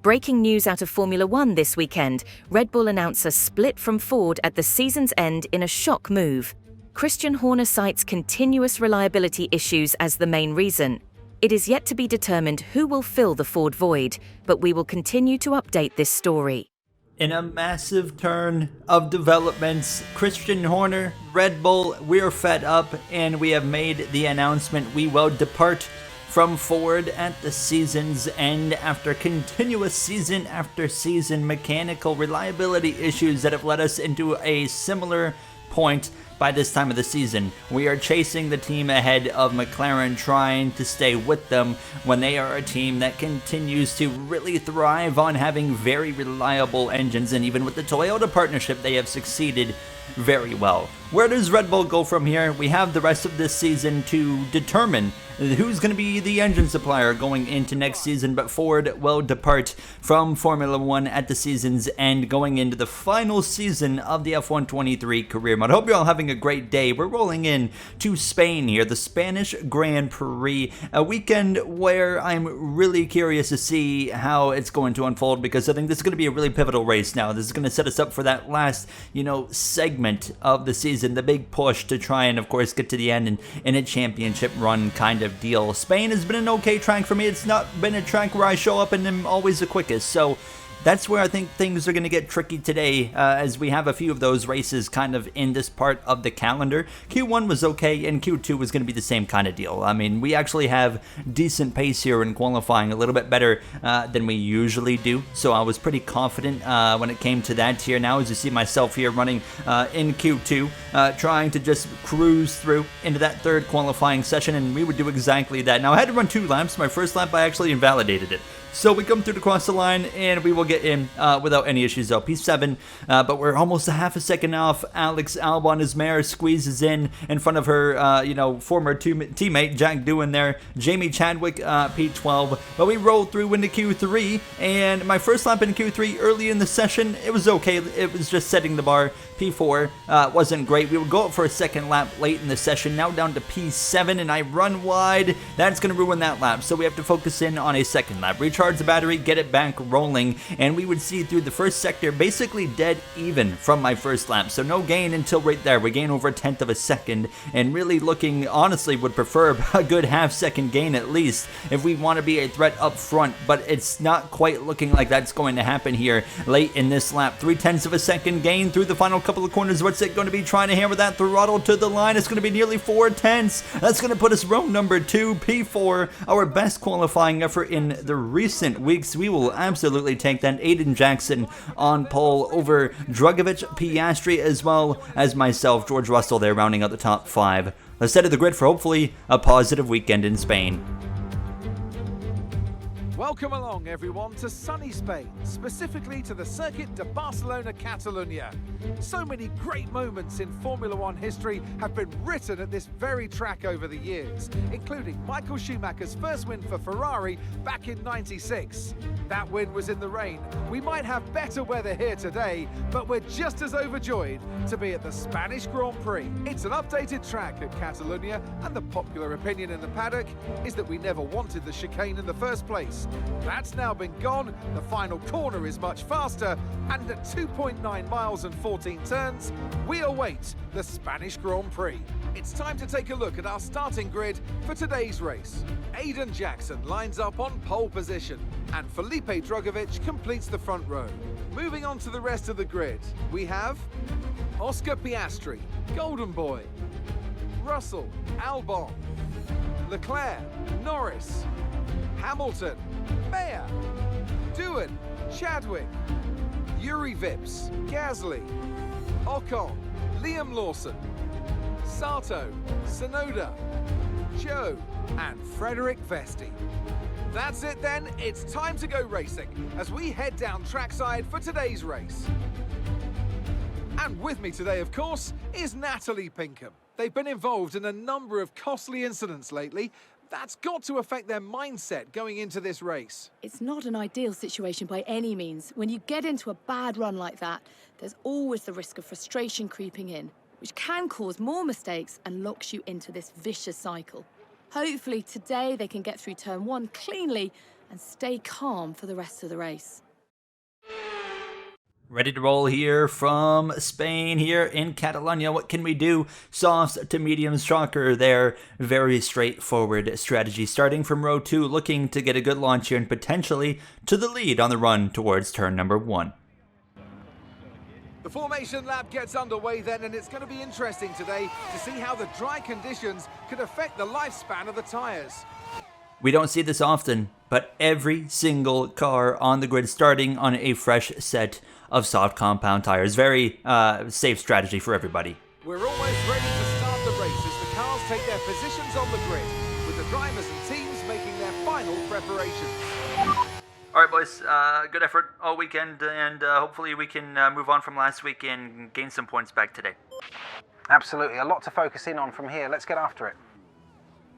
Breaking news out of Formula One this weekend, Red Bull announced a split from Ford at the season's end in a shock move. Christian Horner cites continuous reliability issues as the main reason. It is yet to be determined who will fill the Ford void, but we will continue to update this story. In a massive turn of developments, Christian Horner, Red Bull, we're fed up and we have made the announcement we will depart from Ford at the season's end after continuous season after season mechanical reliability issues that have led us into a similar point by this time of the season. We are chasing the team ahead of McLaren, trying to stay with them when they are a team that continues to really thrive on having very reliable engines, and even with the Toyota partnership, they have succeeded very well. Where does Red Bull go from here? We have the rest of this season to determine who's going to be the engine supplier going into next season, but Ford will depart from Formula One at the season's end, going into the final season of the F123 career mode. I hope you're all having a great day. We're rolling in to Spain here, the Spanish Grand Prix, a weekend where I'm really curious to see how it's going to unfold, because I think this is going to be a really pivotal race now. This is going to set us up for that last, segment of the season, the big push to try and, of course, get to the end and in a championship run kind of deal. Spain has been an okay track for me. It's not been a track where I show up and am always the quickest, so that's where I think things are going to get tricky today, as we have a few of those races kind of in this part of the calendar. Q1 was okay, and Q2 was going to be the same kind of deal. I mean, we actually have decent pace here in qualifying, a little bit better than we usually do, so I was pretty confident when it came to that here. Now, as you see myself here running in Q2, trying to just cruise through into that third qualifying session, and we would do exactly that. Now, I had to run 2 laps. My first lap, I actually invalidated it. So we come through to cross the line, and we will get in without any issues, though. P7, but we're almost a half a second off. Alex Albon, his mare, squeezes in front of her, former teammate, Jack Doohan there. Jamie Chadwick, P12. But we rolled through into Q3, and my first lap in Q3 early in the session, it was okay. It was just setting the bar. P4 wasn't great. We would go up for a second lap late in the session, now down to P7, and I run wide. That's going to ruin that lap, so we have to focus in on a second lap. Recharge the battery, get it back rolling, and we would see through the first sector basically dead even from my first lap, so no gain until right there. We gain over a tenth of a second, and really looking, honestly, would prefer a good half-second gain at least if we want to be a threat up front, but it's not quite looking like that's going to happen here late in this lap. 0.3 of a second gain through the final couple of corners. What's it going to be? Trying to hammer that throttle to the line. It's going to be nearly 0.4. That's going to put us row number 2, P4, our best qualifying effort in the recent weeks. We will absolutely take that. Aiden Jackson on pole over Drugovich, Piastri, as well as myself, George Russell there, rounding out the top 5. Let's head to the grid for hopefully a positive weekend in Spain. Welcome along, everyone, to sunny Spain, specifically to the Circuit de Barcelona, Catalunya. So many great moments in Formula One history have been written at this very track over the years, including Michael Schumacher's first win for Ferrari back in '96. That win was in the rain. We might have better weather here today, but we're just as overjoyed to be at the Spanish Grand Prix. It's an updated track at Catalunya, and the popular opinion in the paddock is that we never wanted the chicane in the first place. That's now been gone. The final corner is much faster, and at 2.9 miles and 14 turns, we await the Spanish Grand Prix. It's time to take a look at our starting grid for today's race. Aiden Jackson lines up on pole position, and Felipe Drugovich completes the front row. Moving on to the rest of the grid, we have Oscar Piastri, Golden Boy, Russell, Albon, Leclerc, Norris, Hamilton, Mayer, Doohan, Chadwick, Yuri Vips, Gasly, Ocon, Liam Lawson, Sato, Sonoda, Joe, and Frederick Vesti. That's it then, it's time to go racing as we head down trackside for today's race. And with me today, of course, is Natalie Pinkham. They've been involved in a number of costly incidents lately. That's got to affect their mindset going into this race. It's not an ideal situation by any means. When you get into a bad run like that, there's always the risk of frustration creeping in, which can cause more mistakes and locks you into this vicious cycle. Hopefully today they can get through turn 1 cleanly and stay calm for the rest of the race. Ready to roll here from Spain, here in Catalonia. What can we do? Softs to mediums, shocker there. Very straightforward strategy. Starting from row 2, looking to get a good launch here and potentially to the lead on the run towards turn number 1. The formation lap gets underway then, and it's going to be interesting today to see how the dry conditions could affect the lifespan of the tyres. We don't see this often, but every single car on the grid starting on a fresh set of soft compound tires. Very safe strategy for everybody. We're almost ready to start the race as the cars take their positions on the grid, with the drivers and teams making their final preparations. All right, boys, good effort all weekend, and hopefully we can move on from last week and gain some points back today. Absolutely, a lot to focus in on from here. Let's get after it.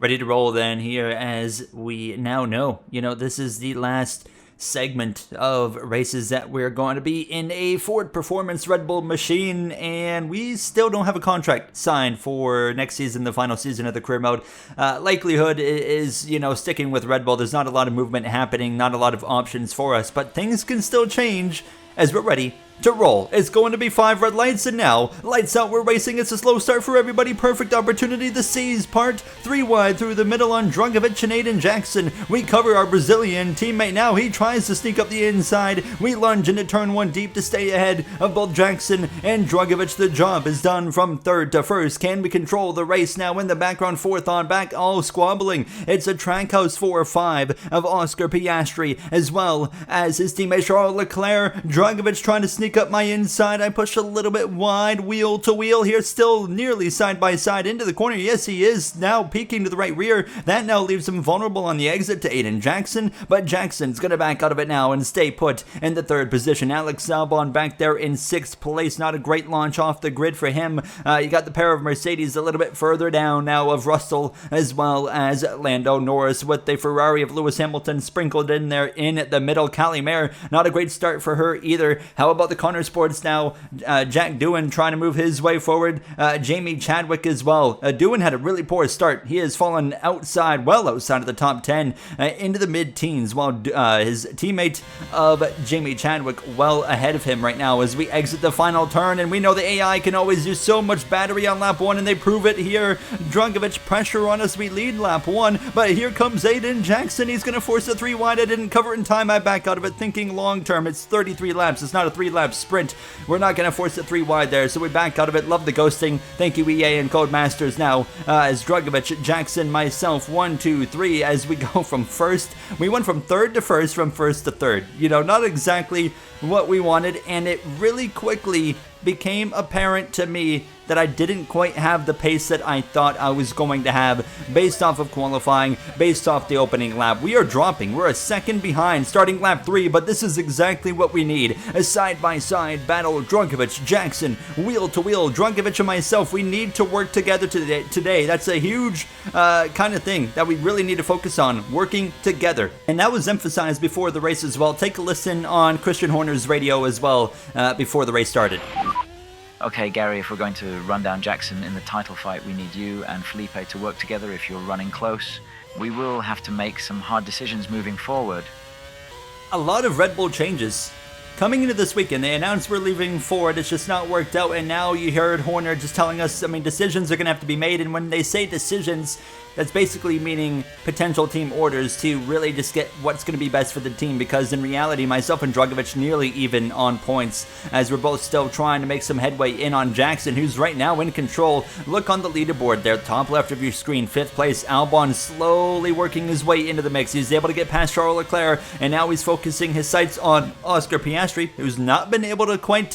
Ready to roll then here, as we now know. This is the last segment of races that we're going to be in a Ford Performance Red Bull machine, and we still don't have a contract signed for next season, the final season of the career mode. Likelihood is, sticking with Red Bull. There's not a lot of movement happening, not a lot of options for us, but things can still change as we're ready to roll. It's going to be 5 red lights, and now, lights out, we're racing. It's a slow start for everybody. Perfect opportunity. The C's part 3 wide through the middle on Drugovich and Aiden Jackson. We cover our Brazilian teammate now. He tries to sneak up the inside. We lunge into turn 1 deep to stay ahead of both Jackson and Drugovich. The job is done from 3rd to 1st. Can we control the race now? In the background, 4th on back, all squabbling. It's a Trackhouse 4-5 of Oscar Piastri, as well as his teammate Charles Leclerc. Drugovich trying to sneak up my inside. I push a little bit wide, wheel to wheel here, still nearly side by side into the corner. Yes, he is now peeking to the right rear. That now leaves him vulnerable on the exit to Aiden Jackson, but Jackson's gonna back out of it now and stay put in the 3rd position. Alex Albon back there in 6th place. Not a great launch off the grid for him. You got the pair of Mercedes a little bit further down now of Russell, as well as Lando Norris with the Ferrari of Lewis Hamilton sprinkled in there in the middle. Callie Mayer, not a great start for her either. How about the Connor Sports now? Jack Doohan trying to move his way forward. Jamie Chadwick as well. Doohan had a really poor start. He has fallen outside, well outside of the top 10, into the mid-teens, while his teammate of Jamie Chadwick well ahead of him right now as we exit the final turn. And we know the AI can always use so much battery on lap 1, and they prove it here. Drugovich pressure on us. We lead lap 1, but here comes Aiden Jackson. He's going to force a 3 wide. I didn't cover it in time. I back out of it thinking long term. It's 33 laps. It's not a 3-lap sprint. We're not going to force it 3 wide there, so we back out of it. Love the ghosting. Thank you, EA and Codemasters now, as Drugovich, Jackson, myself, 1, 2, 3, as we go from 1st. We went from 3rd to 1st, from 1st to 3rd. Not exactly what we wanted, and it really quickly became apparent to me that I didn't quite have the pace that I thought I was going to have based off of qualifying, based off the opening lap. We are dropping. We're a second behind starting lap 3, but this is exactly what we need. A side-by-side battle. Drugovich, Jackson, wheel to wheel. Drugovich and myself, we need to work together today. That's a huge kind of thing that we really need to focus on, working together. And that was emphasized before the race as well. Take a listen on Christian Horner's radio as well before the race started. Okay, Gary, if we're going to run down Jackson in the title fight, we need you and Felipe to work together if you're running close. We will have to make some hard decisions moving forward. A lot of Red Bull changes. Coming into this weekend, they announced we're leaving Ford. It's just not worked out, and now you heard Horner just telling us, decisions are going to have to be made, and when they say decisions, that's basically meaning potential team orders to really just get what's going to be best for the team, because in reality, myself and Drugovich nearly even on points, as we're both still trying to make some headway in on Jackson, who's right now in control. Look on the leaderboard there, top left of your screen, 5th place. Albon slowly working his way into the mix. He's able to get past Charles Leclerc, and now he's focusing his sights on Oscar Piastri, who's not been able to quite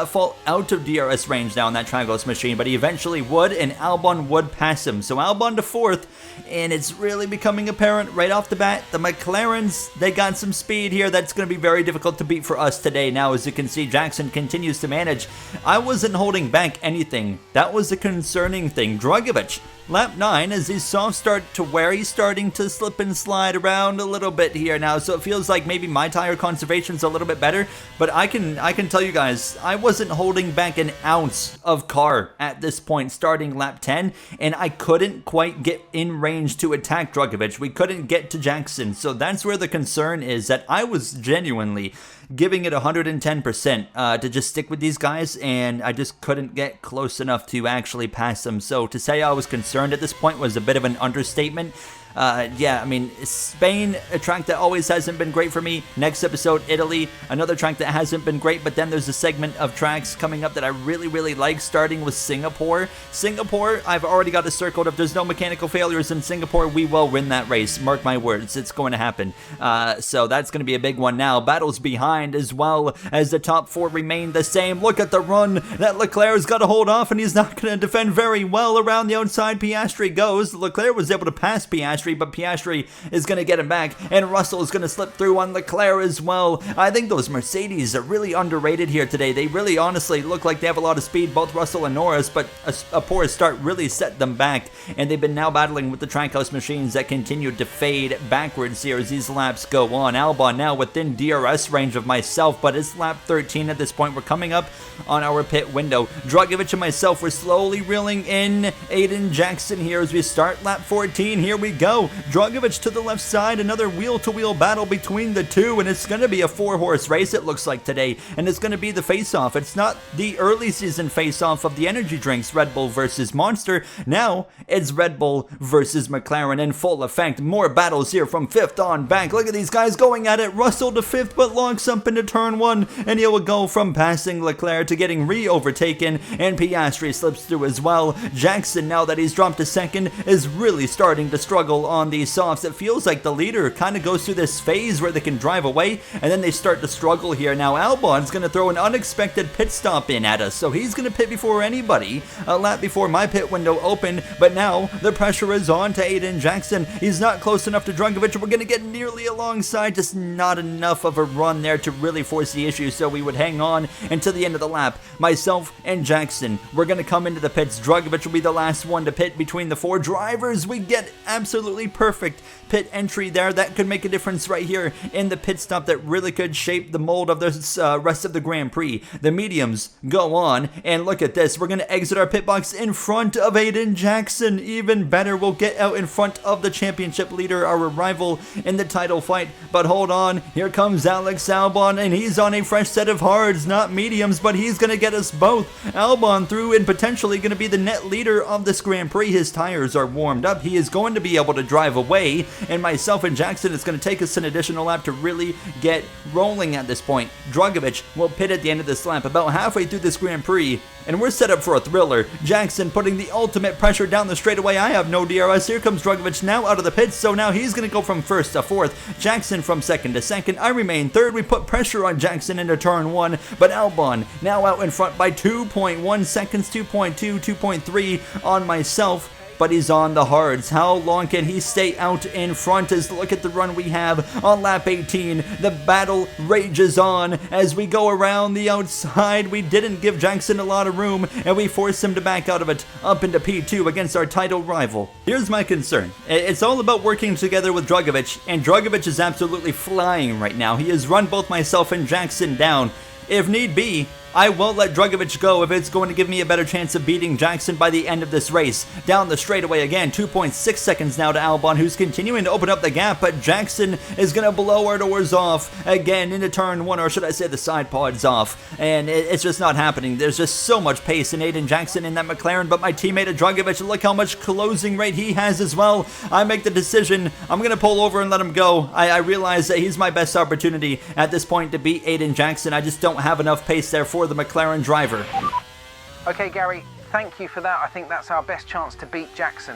fall out of DRS range now in that Trackhouse machine, but he eventually would, and Albon would pass him. So Albon to 4th, and it's really becoming apparent right off the bat, the McLarens, they got some speed here that's going to be very difficult to beat for us today. Now, as you can see, Jackson continues to manage. I wasn't holding back anything. That was a concerning thing. Drugovich Lap 9, as these softs start to wear, he's starting to slip and slide around a little bit here now, so it feels like maybe my tire conservation's a little bit better, but I can tell you guys, I wasn't holding back an ounce of car at this point starting lap 10, and I couldn't quite get in range to attack Drugovich. We couldn't get to Jackson, so that's where the concern is, that I was genuinely giving it 110% to just stick with these guys, and I just couldn't get close enough to actually pass them. So to say I was concerned at this point was a bit of an understatement. Yeah, I mean, Spain, a track that always hasn't been great for me. Next episode, Italy, another track that hasn't been great, but then there's a segment of tracks coming up that I really like, starting with Singapore. Singapore, I've already got it circled. If there's no mechanical failures in Singapore, we will win that race. Mark my words, it's going to happen. So that's going to be a big one now. Battles behind as well as the top 4 remain the same. Look at the run that Leclerc's got to hold off, and he's not going to defend very well around the outside. Piastri goes. Leclerc was able to pass Piastri, but Piastri is going to get him back, and Russell is going to slip through on Leclerc as well. I think those Mercedes are really underrated here today. They really honestly look like they have a lot of speed, both Russell and Norris, but a poor start really set them back, and they've been now battling with the Trackhouse machines that continue to fade backwards here as these laps go on. Albon now within DRS range of myself, but it's lap 13 at this point. We're coming up on our pit window. Drugovich and myself, we're slowly reeling in Aiden Jackson here as we start lap 14. Here we go. Drugovich to the left side, another wheel-to-wheel battle between the two, and it's going to be a 4-horse race, it looks like today, and it's going to be the face-off. It's not the early season face-off of the energy drinks, Red Bull versus Monster. Now, it's Red Bull versus McLaren in full effect. More battles here from 5th on back. Look at these guys going at it. Russell to 5th, but locks up into turn 1, and he will go from passing Leclerc to getting re-overtaken, and Piastri slips through as well. Jackson, now that he's dropped to 2nd, is really starting to struggle on these softs. It feels like the leader kind of goes through this phase where they can drive away, and then they start to struggle here. Now Albon's going to throw an unexpected pit stop in at us, so he's going to pit before anybody, a lap before my pit window opened, but now the pressure is on to Aiden Jackson. He's not close enough to Drugovich. We're going to get nearly alongside, just not enough of a run there to really force the issue, so we would hang on until the end of the lap. Myself and Jackson, we're going to come into the pits. Drugovich will be the last one to pit between the 4 drivers. We get absolutely perfect pit entry there. That could make a difference right here in the pit stop that really could shape the mold of the rest of the Grand Prix. The mediums go on, and look at this. We're going to exit our pit box in front of Aiden Jackson. Even better, we'll get out in front of the championship leader, our rival in the title fight. But hold on, here comes Alex Albon, and he's on a fresh set of hards, not mediums, but he's going to get us both. Albon through and potentially going to be the net leader of this Grand Prix. His tires are warmed up. He is going to be able to drive away, and myself and Jackson, it's going to take us an additional lap to really get rolling at this point. Drugovich will pit at the end of this lap about halfway through this Grand Prix, and we're set up for a thriller. Jackson putting the ultimate pressure down the straightaway. I have no DRS. Here comes Drugovich now out of the pits, so now he's going to go from 1st to 4th. Jackson from 2nd to 2nd. I remain 3rd. We put pressure on Jackson into turn 1, but Albon now out in front by 2.1 seconds, 2.2, 2.3 on myself. But he's on the hards. How long can he stay out in front? As look at the run we have on lap 18. The battle rages on as we go around the outside. We didn't give Jackson a lot of room, and we forced him to back out of it up into P2 against our title rival. Here's my concern. It's all about working together with Drugovich, and Drugovich is absolutely flying right now. He has run both myself and Jackson down. If need be, I won't let Drugovich go if it's going to give me a better chance of beating Jackson by the end of this race. Down the straightaway again, 2.6 seconds now to Albon, who's continuing to open up the gap, but Jackson is going to blow our doors off again into turn 1, or should I say the side pods off, and it's just not happening. There's just so much pace in Aiden Jackson in that McLaren, but my teammate Drugovich, look how much closing rate he has as well. I make the decision, I'm going to pull over and let him go. I realize that he's my best opportunity at this point to beat Aiden Jackson. I just don't have enough pace there for the McLaren driver. Okay, Gary, thank you for that. I think that's our best chance to beat Jackson.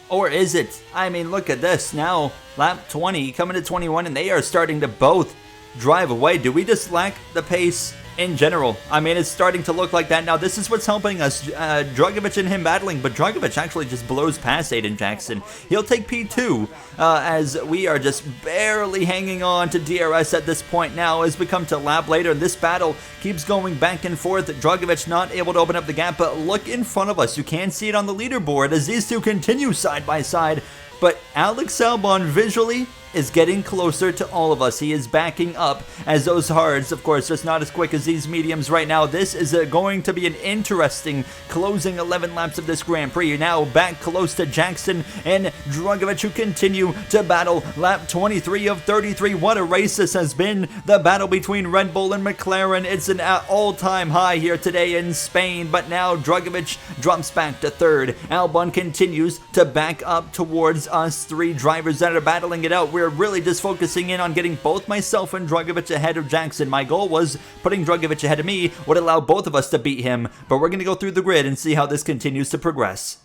Or is it? I mean, look at this. Now, lap 20, coming to 21, and they are starting to both drive away. Do we just lack the pace in general. I mean, it's starting to look like that now. This is what's helping us. Drugovich and him battling, but Drugovich actually just blows past Aiden Jackson. He'll take P2 as we are just barely hanging on to DRS at this point now as we come to lap later. And this battle keeps going back and forth. Drugovich not able to open up the gap, but look in front of us. You can see it on the leaderboard as these two continue side by side. But Alex Albon visually is getting closer to all of us. He is backing up as those hards, of course, just not as quick as these mediums right now. This is going to be an interesting closing 11 laps of this Grand Prix. Now back close to Jackson and Drugovich, who continue to battle. Lap 23 of 33. What a race this has been. The battle between Red Bull and McLaren. It's an all-time high here today in Spain, but now Drugovich drops back to third. Albon continues to back up towards us three drivers that are battling it out. We're really just focusing in on getting both myself and Drugovich ahead of Jackson. My goal was putting Drugovich ahead of me would allow both of us to beat him, but we're going to go through the grid and see how this continues to progress.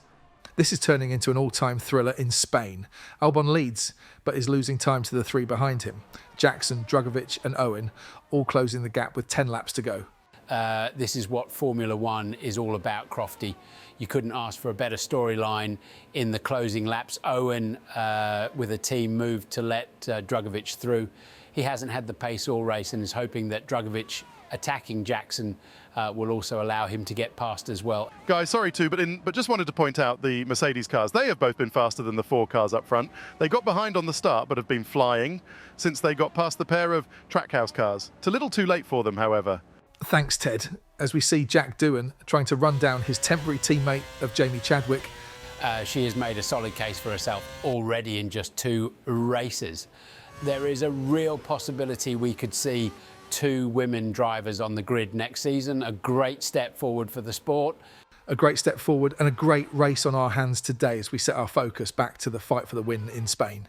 This is turning into an all-time thriller in Spain. Albon leads, but is losing time to the three behind him. Jackson, Drugovich and Owen all closing the gap with 10 laps to go. This is what Formula One is all about, Crofty. You couldn't ask for a better storyline in the closing laps. Owen, with a team, moved to let Drugovich through. He hasn't had the pace all race and is hoping that Drugovich attacking Jackson will also allow him to get past as well. Guys, sorry too, but just wanted to point out the Mercedes cars. They have both been faster than the 4 cars up front. They got behind on the start, but have been flying since they got past the pair of Trackhouse cars. It's a little too late for them, however. Thanks, Ted. As we see Jack Doohan trying to run down his temporary teammate of Jamie Chadwick. She has made a solid case for herself already in just 2 races. There is a real possibility we could see 2 women drivers on the grid next season. A great step forward for the sport. A great step forward and a great race on our hands today as we set our focus back to the fight for the win in Spain.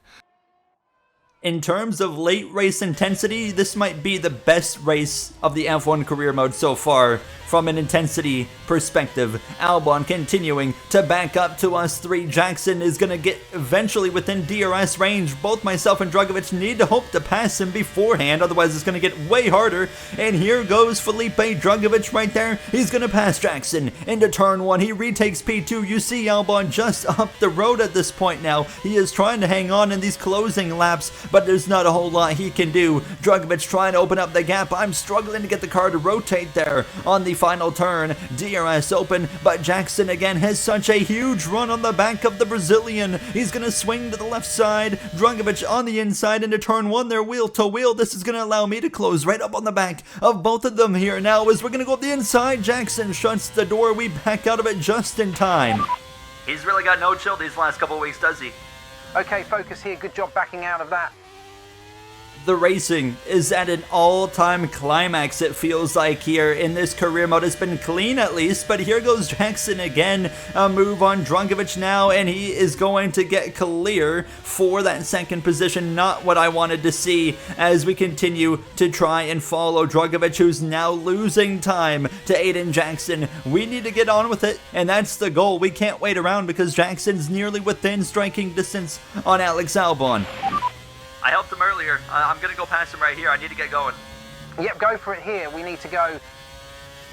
In terms of late race intensity, this might be the best race of the F1 career mode so far from an intensity perspective. Albon continuing to back up to us three. Jackson is going to get eventually within DRS range. Both myself and Drugovich need to hope to pass him beforehand, otherwise it's going to get way harder. And here goes Felipe Drugovich right there. He's going to pass Jackson into turn 1. He retakes P2. You see Albon just up the road at this point now. He is trying to hang on in these closing laps, but there's not a whole lot he can do. Drugovich trying to open up the gap. I'm struggling to get the car to rotate there on the final turn. DRS open, but Jackson again has such a huge run on the back of the Brazilian. He's going to swing to the left side. Drugovich on the inside into turn 1. They're wheel to wheel. This is going to allow me to close right up on the back of both of them here now as we're going to go up the inside. Jackson shuts the door. We back out of it just in time. He's really got no chill these last couple of weeks, does he? Okay, focus here. Good job backing out of that. The racing is at an all-time climax, it feels like, here in this career mode. It's been clean at least, but here goes Jackson again. A move on Drugovich now, and he is going to get clear for that second position. Not what I wanted to see as we continue to try and follow Drugovich, who's now losing time to Aiden Jackson. We need to get on with it, and that's the goal. We can't wait around because Jackson's nearly within striking distance on Alex Albon. I helped him earlier. I'm going to go past him right here. I need to get going. Yep, go for it here. We need to go.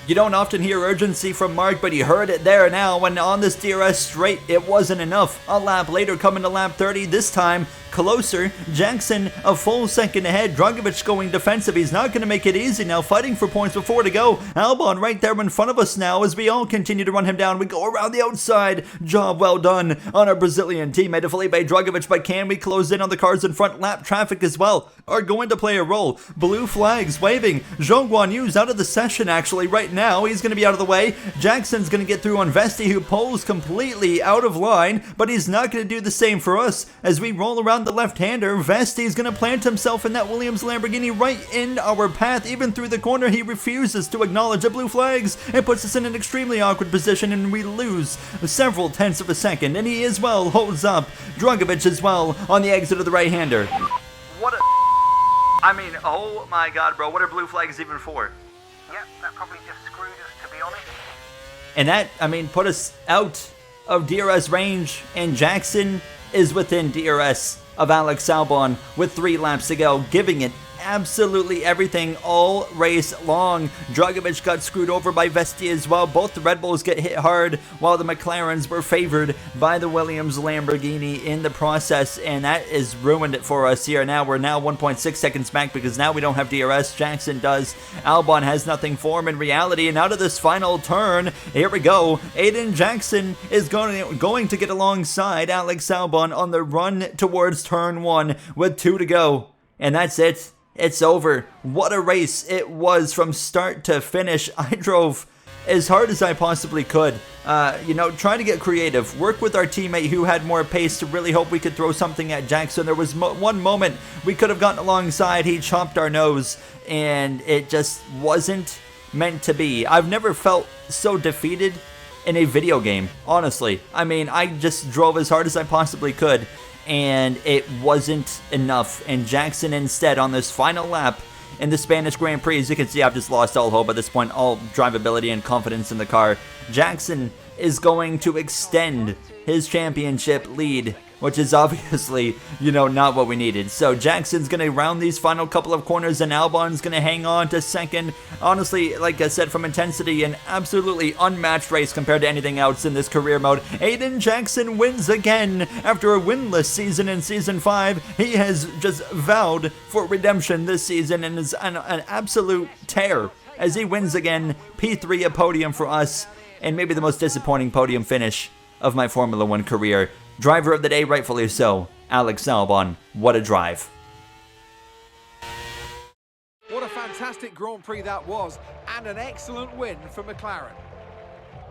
You don't often hear urgency from Mark, but he heard it there now when on this DRS straight. It wasn't enough. A lap later, coming to lap 30, this time closer. Jackson a full second ahead. Drugovich going defensive. He's not going to make it easy now, fighting for points with 4 to go. Albon right there in front of us now as we all continue to run him down. We go around the outside. Job well done on our Brazilian teammate Felipe Drugovich, but can we close in on the cars in front? Lap traffic as well are going to play a role. Blue flags waving. Zhong Guan Yu's out of the session actually right now. He's going to be out of the way. Jackson's going to get through on Vesti, who pulls completely out of line, but he's not going to do the same for us as we roll around the left-hander. Vesti's going to plant himself in that Williams Lamborghini right in our path. Even through the corner, he refuses to acknowledge the blue flags and puts us in an extremely awkward position, and we lose several tenths of a second. And he as well holds up Drugovich as well on the exit of the right-hander. What a... I mean, oh my god, bro. What are blue flags even for? Yep, that probably just screwed us, to be honest. And that, I mean, put us out of DRS range, and Jackson is within DRS of Alex Albon with 3 laps to go, giving it absolutely everything all race long. Drugovich got screwed over by Vesti as well. Both the Red Bulls get hit hard, while the McLarens were favored by the Williams Lamborghini in the process, and that is ruined it for us here. Now we're 1.6 seconds back because now we don't have DRS. Jackson does. Albon has nothing for him in reality, and out of this final turn, here we go. Aiden Jackson is going to get alongside Alex Albon on the run towards turn 1 with 2 to go. And that's it. It's over. What a race it was from start to finish. I drove as hard as I possibly could. Trying to get creative. Work with our teammate who had more pace to really hope we could throw something at Jackson. There was one moment we could have gotten alongside. He chopped our nose, and it just wasn't meant to be. I've never felt so defeated in a video game, honestly. I mean, I just drove as hard as I possibly could, and it wasn't enough. And Jackson instead, on this final lap in the Spanish Grand Prix, as you can see, I've just lost all hope at this point, all drivability and confidence in the car. Jackson is going to extend his championship lead, which is obviously, not what we needed. So Jackson's going to round these final couple of corners, and Albon's going to hang on to second. Honestly, like I said, from intensity, an absolutely unmatched race compared to anything else in this career mode. Aiden Jackson wins again. After a winless season in Season 5, he has just vowed for redemption this season and is an absolute tear as he wins again. P3, a podium for us, and maybe the most disappointing podium finish of my Formula 1 career. Driver of the day, rightfully so, Alex Albon. What a drive. What a fantastic Grand Prix that was, and an excellent win for McLaren.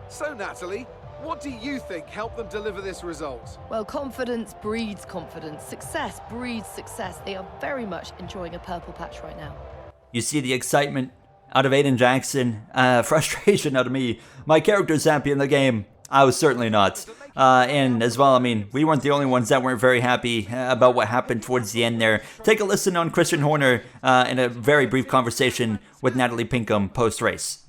So, Natalie, what do you think helped them deliver this result? Well, confidence breeds confidence. Success breeds success. They are very much enjoying a purple patch right now. You see the excitement out of Aiden Jackson, frustration out of me. My character's happy in the game. I was certainly not. And as well, I mean, we weren't the only ones that weren't very happy about what happened towards the end there. Take a listen on Christian Horner in a very brief conversation with Natalie Pinkham post-race.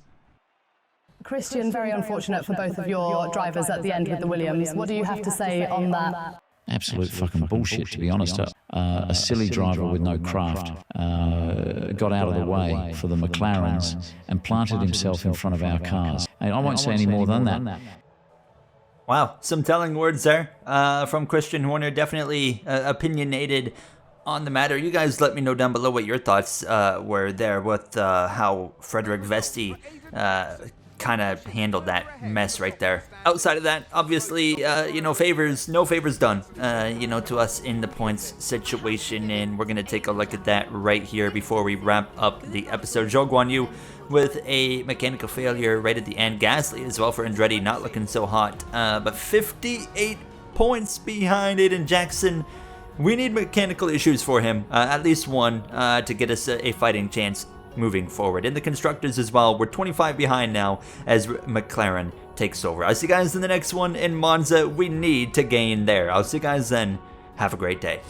Christian, very unfortunate for both of your drivers at the end with the Williams. What do you have to say on that? Absolute fucking bullshit, to be honest. A silly driver with no craft got out of the way for the McLarens and planted himself in front of our cars. And I won't say any more than that. Wow, some telling words there from Christian Horner. Definitely opinionated on the matter. You guys let me know down below what your thoughts were there with how Frederick Vesti kind of handled that mess right there. Outside of that, obviously, no favors done, to us in the points situation, and we're going to take a look at that right here before we wrap up the episode. Zhou Guan Yu with a mechanical failure right at the end. Gasly as well for Andretti, not looking so hot, but 58 points behind Aiden Jackson. We need mechanical issues for him, at least one, to get us a fighting chance moving forward. In the constructors as well, we're 25 behind now as McLaren takes over. I'll see you guys in the next one in Monza. We need to gain there. I'll see you guys then. Have a great day.